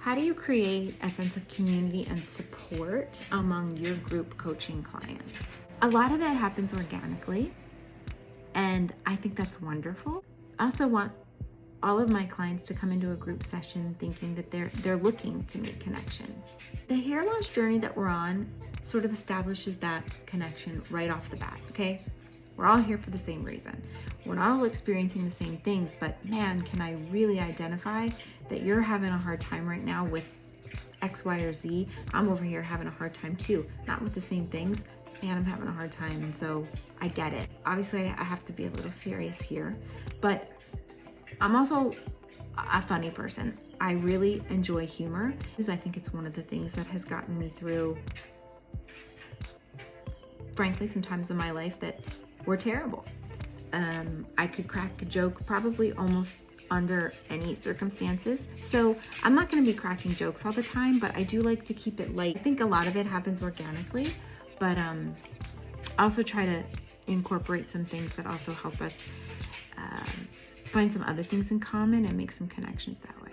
How do you create a sense of community and support among your group coaching clients? A lot of it happens organically, and I think that's wonderful. I also want all of my clients to come into a group session thinking that they're looking to make connection. The hair loss journey that we're on sort of establishes that connection right off the bat, okay? We're all here for the same reason. We're not all experiencing the same things, but man, can I really identify that you're having a hard time right now with X, Y, or Z. I'm over here having a hard time too. Not with the same things. Man, I'm having a hard time, and so I get it. Obviously, I have to be a little serious here, but I'm also a funny person. I really enjoy humor because I think it's one of the things that has gotten me through, frankly, some times in my life that were terrible. I could crack a joke probably almost under any circumstances. So I'm not going to be cracking jokes all the time, but I do like to keep it light. I think a lot of it happens organically, but I also try to incorporate some things that also help us find some other things in common and make some connections that way.